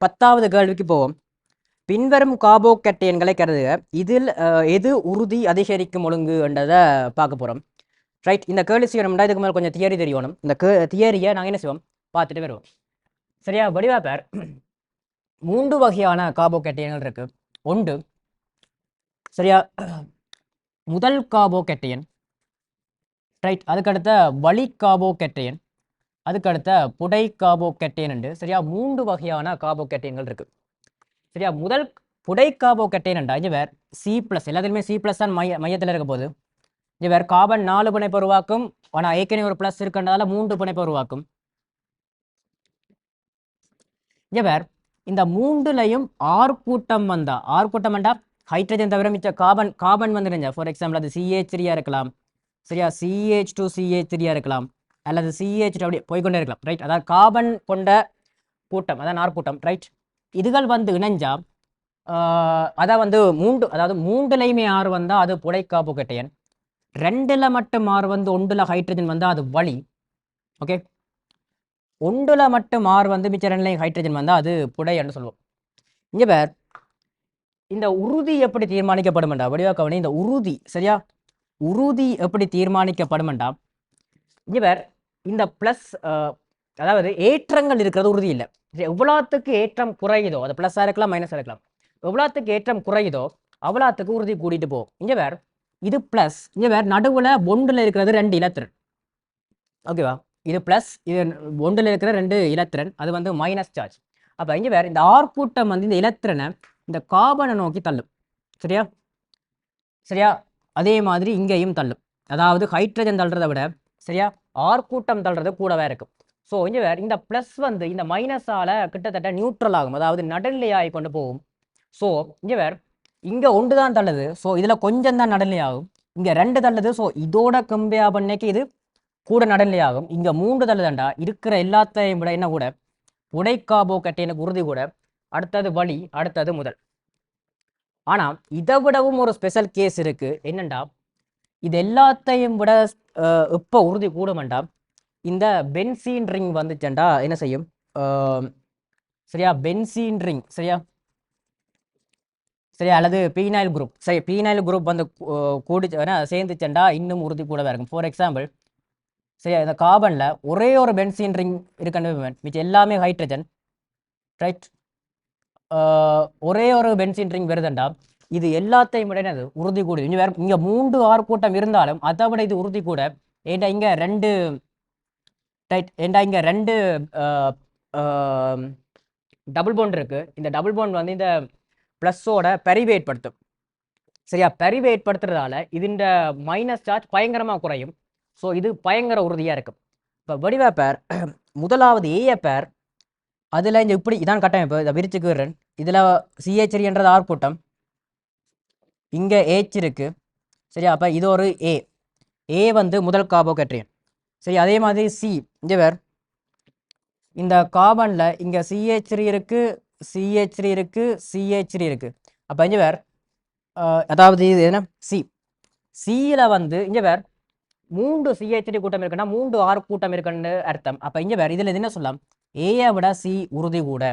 10வது கேள்விக்கு போவோம். பின்வரும் கார்போகேட்டையன்களை கருதுக. இதில் எது உறுதி அதிகரிக்கும் ஒழுங்கு என்றதை பார்க்க போகிறோம். ரைட், இந்த கேள்வி செய்யணும்னா இதுக்கு மேலே கொஞ்சம் தியரி தெரியணும். இந்த தியரியை நாங்கள் என்ன செய்வோம் பார்த்துட்டு வருவோம். சரியா? வடிவா பேர் 3 வகையான கார்போகேட்டையன்கள் இருக்கு. ஒன்று சரியா முதல் கார்போகேட்டையன், ரைட், அதுக்கடுத்த வழி கார்போகேட்டையன், அதுக்கடுத்த புடை கார்போகேட்டையன் என்று சரியா 3 வகையான கார்போகேட்டையன்கள் இருக்கு. சரியா? முதல் புடை கார்போகேட்டையன் என்றா இங்கே வேற C+, எல்லாத்துலேயுமே C+ தான் மையத்தில் இருக்க போது. இங்கே வேற கார்பன் 4 பிணைப்பு உருவாக்கும். ஆனால் ஏற்கனவே ஒரு ப்ளஸ் இருக்கின்றதால 3 பிணைப்பு உருவாக்கும். இங்கே வேற இந்த 3லையும் R கூட்டம் வந்தா, R கூட்டம் வந்தா ஹைட்ரஜன் தவிர மிச்ச கார்பன் வந்துருங்க. ஃபார் எக்ஸாம்பிள் அது CH3 இருக்கலாம். சரியா? CH2 CH3 இருக்கலாம், அல்லது CH அப்படி போய்கொண்டே இருக்கலாம். ரைட், அதாவது கார்பன் கொண்ட கூட்டம், அதான் R கூட்டம். ரைட், இதுகள் வந்து இணைஞ்சா அதான் வந்து அதாவது 3லையுமே R வந்தால் அது புடை கார்போகேட்டையன். 2ல் மட்டும் R வந்து 1ல் ஹைட்ரஜன் வந்தால் அது வழி. ஓகே, 1ல் மட்டும் R வந்து மிச்ச 2லையும் ஹைட்ரஜன் வந்தால் அது புடை என்று சொல்லுவோம். இங்கே பேர் இந்த உறுதி எப்படி தீர்மானிக்கப்படுமெண்டா வடிவாக்கவனே இந்த உறுதி. சரியா? உறுதி எப்படி தீர்மானிக்கப்படுமெண்டா இங்கே பேர் இந்த ப்ளஸ், அதாவது ஏற்றங்கள் இருக்கிறது உறுதி இல்லை. எவ்வளோத்துக்கு ஏற்றம் குறையுதோ, அது ப்ளஸ்ஸாக இருக்கலாம் மைனஸாக இருக்கலாம், எவ்வளோத்துக்கு ஏற்றம் குறையுதோ அவ்வளோத்துக்கு உறுதி கூட்டிகிட்டு போகும். இங்கே வேறு இது ப்ளஸ், இங்கே வேறு நடுவில் 1ல் இருக்கிறது 2 இலத்திரன். ஓகேவா? இது ப்ளஸ், இது 1ல் இருக்கிற 2 இலத்திரன், அது வந்து மைனஸ் சார்ஜ். அப்போ இங்கே வேறு இந்த R கூட்டம் வந்து இந்த இலத்திரனை இந்த கார்பனை நோக்கி தள்ளும். சரியா? சரியா? அதே மாதிரி இங்கேயும் தள்ளும். அதாவது ஹைட்ரஜன் தள்ளுறதை விட சரியா R கூட்டம் தள்ளுறது கூடவே இருக்கும். ஸோ இங்கே வேறு இந்த ப்ளஸ் வந்து இந்த மைனஸால் கிட்டத்தட்ட நியூட்ரல் ஆகும், அதாவது நடுநிலையாகி கொண்டு போகும். ஸோ இங்கே வேறு இங்கே 1 தான் தள்ளுது. ஸோ இதில் கொஞ்சம் தான் நடுநிலை ஆகும். இங்கே 2 தள்ளுது. ஸோ இதோட கம்பேர் பண்ணிக்கு இது கூட நடுநிலை ஆகும். இங்கே 3 தள்ளுதாண்டா இருக்கிற எல்லாத்தையும் விட என்ன கூட புடை கார்போகேட்டையனுக்கு உறுதி கூட. அடுத்தது வழி, அடுத்தது முதல். ஆனால் இதை விடவும் ஒரு ஸ்பெஷல் கேஸ் இருக்கு. என்னண்டா இது எல்லாத்தையும் விட எப்போ உறுதி கூடுமெண்டா இந்த பென்சீன் ரிங் வந்துச்சேண்டா என்ன செய்யும். சரியா? Benzene ring. சரியா? சரியா? அல்லது பீனைல் குரூப். சரி, பீனைல் குரூப் வந்து கூடி சேர்ந்துச்சேண்டா இன்னும் உறுதி கூடவே இருக்கும். ஃபார் எக்ஸாம்பிள் சரியா இந்த கார்பனில் ஒரே ஒரு பென்சீன் ரிங் இருக்குன்னு மிச்சம் எல்லாமே ஹைட்ரஜன். ரைட், ஒரே ஒரு பென்சீன் ரிங் வருதுண்டா இது எல்லாத்தையும் விட என்னது உறுதி கூடு. இங்கே வேறு இங்கே 3 R கூட்டம் இருந்தாலும் அதை விட இது உறுதி கூட. ஏண்டா இங்கே 2 ரைட், ஏண்டா இங்கே 2 டபுள் பாண்ட் இருக்கு. இந்த டபுள் பாண்ட் வந்து இந்த ப்ளஸ்ஸோட பெரிவேட் படுத்தும். சரியா? பெரிவேட் படுத்துறதால இதுண்ட மைனஸ் சார்ஜ் பயங்கரமாக குறையும். ஸோ இது பயங்கர உறுதியாக இருக்கும். இப்போ வடிவா பேர் முதலாவது ஏய பேர் அதில் இந்த இப்படி இதான் கட்டமைப்பு. இதை விரிச்சுக்குறேன். இதில் CH3 என்றது R கூட்டம், இங்கே H இருக்கு. சரியா? அப்போ இது ஒரு ஏ வந்து முதல் கார்போகேட்டையன். சரி, அதே மாதிரி C இங்கே வேறு இந்த கார்பனில் இங்கே CH3 இருக்கு, CH3 இருக்கு, CH3 இருக்கு. அப்போ இங்கே வேறு அதாவது இது என்ன சியில் வந்து இங்கே வேறு 3 CH3 கூட்டம் இருக்குன்னா 3 R கூட்டம் இருக்குன்னு அர்த்தம். அப்போ இங்கே வேறு இதில் என்ன சொல்லலாம், ஏயை விட C உறுதி கூட.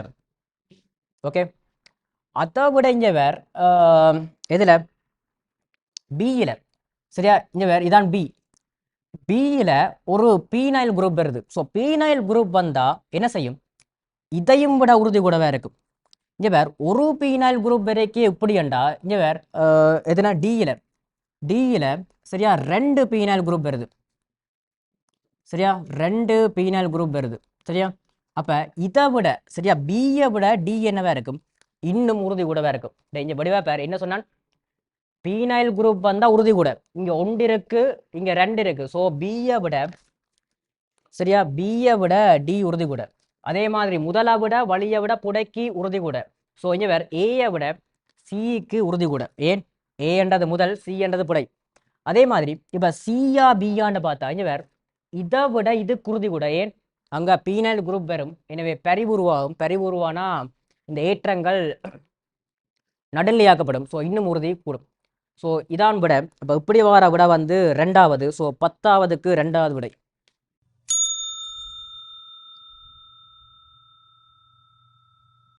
ஓகே, அதை விட இங்கே வேறு எதில் பியில். சரியா? இங்கே வேறு இதான் பியில் ஒரு பீனைல் குரூப் வருது. ஸோ பீனைல் குரூப் வந்தால் என்ன செய்யும், இதையும் விட உறுதி கூடவே இருக்கும். இங்கே வேறு ஒரு பீனைல் குரூப் வரைக்கும் எப்படிண்டா இங்கே வேறு எதுனா டியில் சரியா 2 பீனைல் குரூப் வருது. சரியா? 2 பீனைல் குரூப் வருது. சரியா? அப்போ இதை விட சரியா பியை விட டி என்னவா இருக்கும், இன்னும் உறுதி கூடவே இருக்கும். இங்கே வடிவா பேர் என்ன சொன்னான், பீனைல் குரூப் வந்தால் உறுதி கூட. இங்கே 1 இருக்கு, இங்கே 2 இருக்கு. ஸோ பியை விட சரியா பியை விட டி உறுதி கூட. அதே மாதிரி முதலை விட வழியை விட புடைக்கு உறுதி கூட. ஸோ இங்கே வேறு ஏயை விட சிக்கு உறுதி கூட. ஏன், ஏன்றது முதல், சி என்றது புடை. அதே மாதிரி இப்போ சியா பியான்னு பார்த்தா இங்கே வேறு இதை விட இது உறுதி கூட. ஏன், அங்கே பீனைல் குரூப் வரும். எனவே பரிவுருவாகும். பரிவுருவானா இந்த ஏற்றங்கள் நடுநிலையாக்கப்படும். ஸோ இன்னும் உறுதி கூடும். ஸோ இதான் விட. இப்போ இப்படி வர விட வந்து 2வது. ஸோ 10வதுக்கு 2வது விடை.